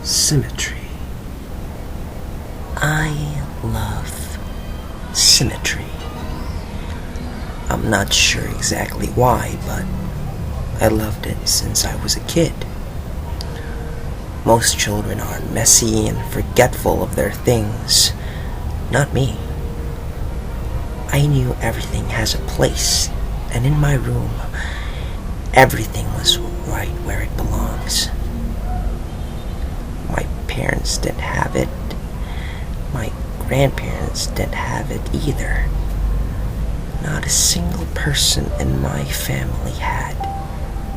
Symmetry. I love symmetry. I'm not sure exactly why, but I loved it since I was a kid. Most children are messy and forgetful of their things. Not me. I knew everything has a place, and in my room, everything was right where it belongs. My parents didn't have it. My grandparents didn't have it either. Not a single person in my family had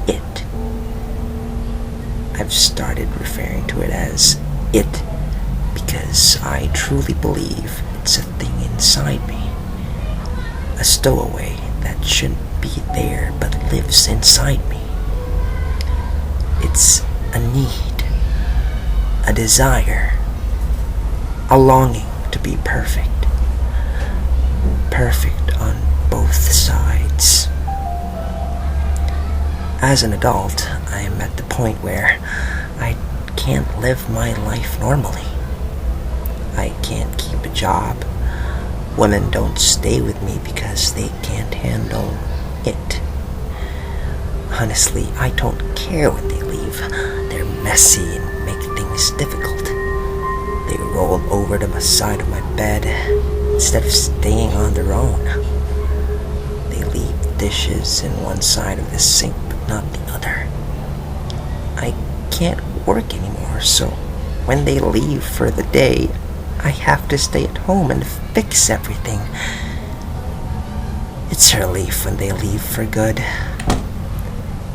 it. I've started referring to it as it because I truly believe it's a thing inside me. A stowaway that shouldn't be there but lives inside me. It's a need, a desire, a longing to be perfect. Perfect on both sides. As an adult, I am at the point where I can't live my life normally. I can't keep a job. Women don't stay with me because they can't handle it. Honestly, I don't care when they leave. They're messy and make things difficult. They roll over to the side of my bed instead of staying on their own. They leave dishes in one side of the sink but not the other. I can't work anymore, so when they leave for the day, I have to stay at home and fix everything. It's a relief when they leave for good.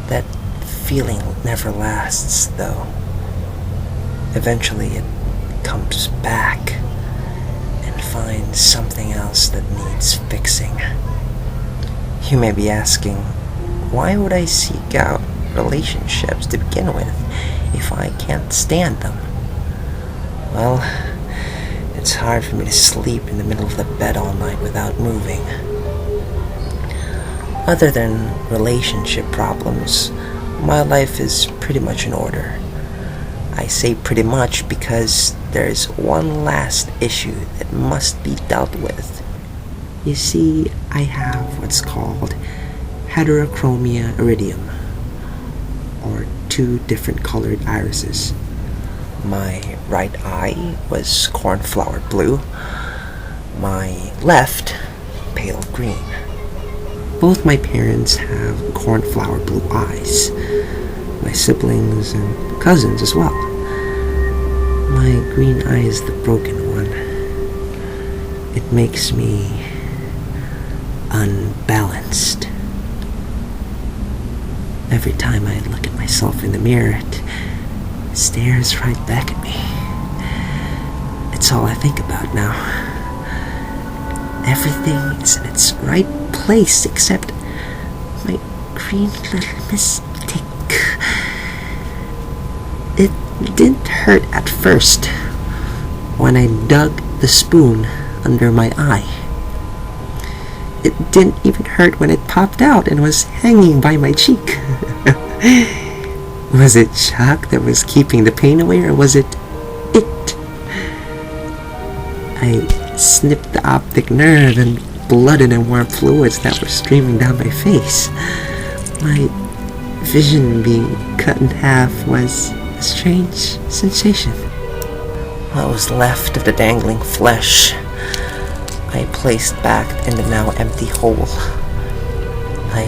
That feeling never lasts, though. Eventually it comes back and finds something else that needs fixing. You may be asking, why would I seek out relationships to begin with if I can't stand them? Well, it's hard for me to sleep in the middle of the bed all night without moving. Other than relationship problems, my life is pretty much in order. I say pretty much because there's one last issue that must be dealt with. You see, I have what's called heterochromia iridium, or two different colored irises. My right eye was cornflower blue, my left pale green. Both my parents have cornflower blue eyes, my siblings and cousins as well. My green eye is the broken one. It makes me unbalanced. Every time I look at myself in the mirror, it stares right back at me. It's all I think about now. Everything is in its right place except my green little mistake. It didn't hurt at first when I dug the spoon under my eye. It didn't even hurt when it popped out and was hanging by my cheek. Was it shock that was keeping the pain away, or was it? I snipped the optic nerve, and blood and warm fluids that were streaming down my face. My vision being cut in half was a strange sensation. What was left of the dangling flesh, I placed back in the now empty hole. I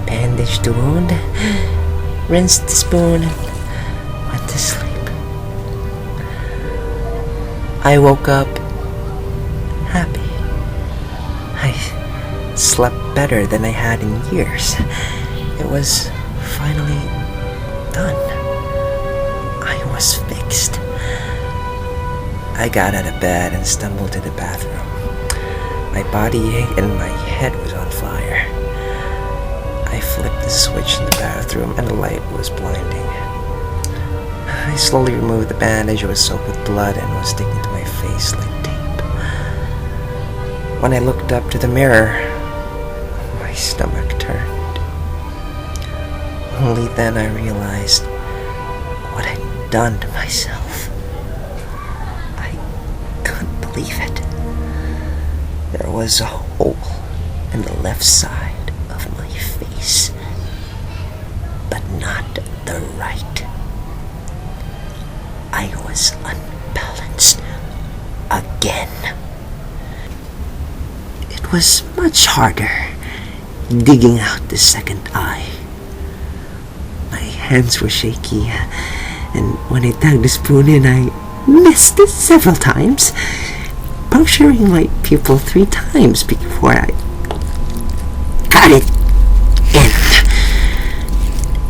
bandaged the wound, rinsed the spoon, and went to sleep. I woke up happy. I slept better than I had in years. It was finally done. I was fixed. I got out of bed and stumbled to the bathroom. My body ached and my head was on fire. I flipped the switch in the bathroom and the light was blinding. I slowly removed the bandage. It was soaked with blood and was sticking to my face like tape. When I looked up to the mirror, my stomach turned. Only then I realized what I'd done to myself. I couldn't believe it. There was a hole in the left side of my face, but not the right. I was unbalanced again. It was much harder digging out the second eye. My hands were shaky, and when I dug the spoon in, I missed it several times, puncturing my pupil 3 times before I got it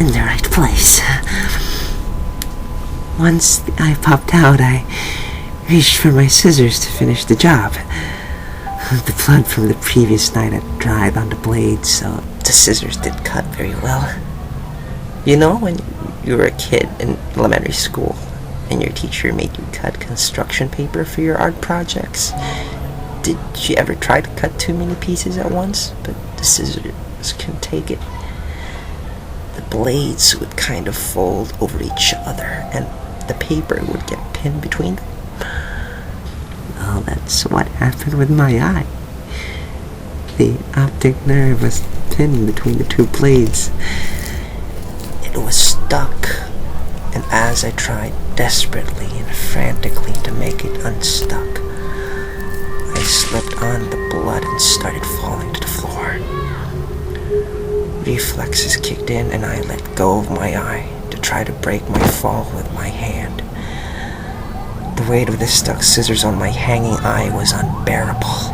in the right place. Once the eye popped out, I reached for my scissors to finish the job. The blood from the previous night had dried on the blade, so the scissors did cut very well. You know, when you were a kid in elementary school and your teacher made you cut construction paper for your art projects, did you ever try to cut too many pieces at once, but the scissors couldn't take it? The blades would kind of fold over each other, and the paper would get pinned between them. Well, that's what happened with my eye. The optic nerve was pinned between the 2 blades. It was stuck, and as I tried desperately and frantically to make it unstuck, I slipped on the blood and started falling to the floor. Reflexes kicked in, and I let go of my eye to try to break my fall with my hand. The weight of the stuck scissors on my hanging eye was unbearable.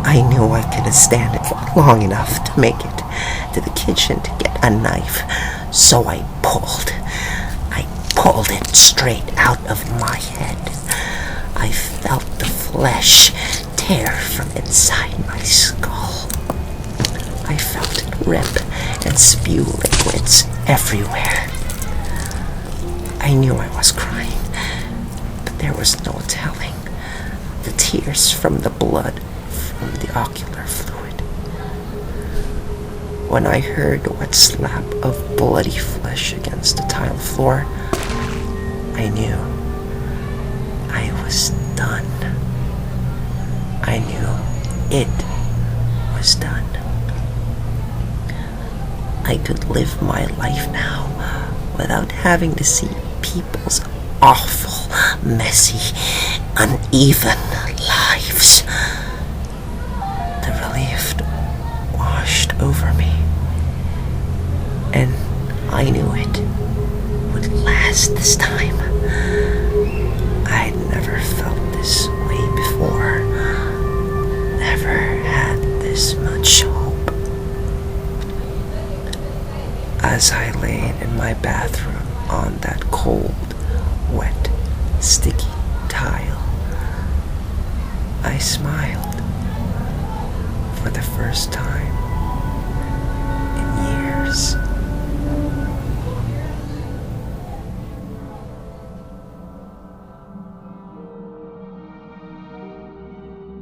I knew I couldn't stand it for long enough to make it to the kitchen to get a knife, so I pulled it straight out of my head. I felt the flesh tear from inside my skull. I felt it rip and spew liquids everywhere. I knew I was crying, but there was no telling the tears from the blood from the ocular fluid. When I heard the wet slap of bloody flesh against the tile floor, I knew I was done. I knew it was done. I could live my life now without having to see people's awful, messy, uneven lives. The relief washed over me, and I knew it would last this time. I'd never felt this way before, never had this much hope. As I laid in my bathroom on that cold, wet, sticky tile, I smiled for the first time in years.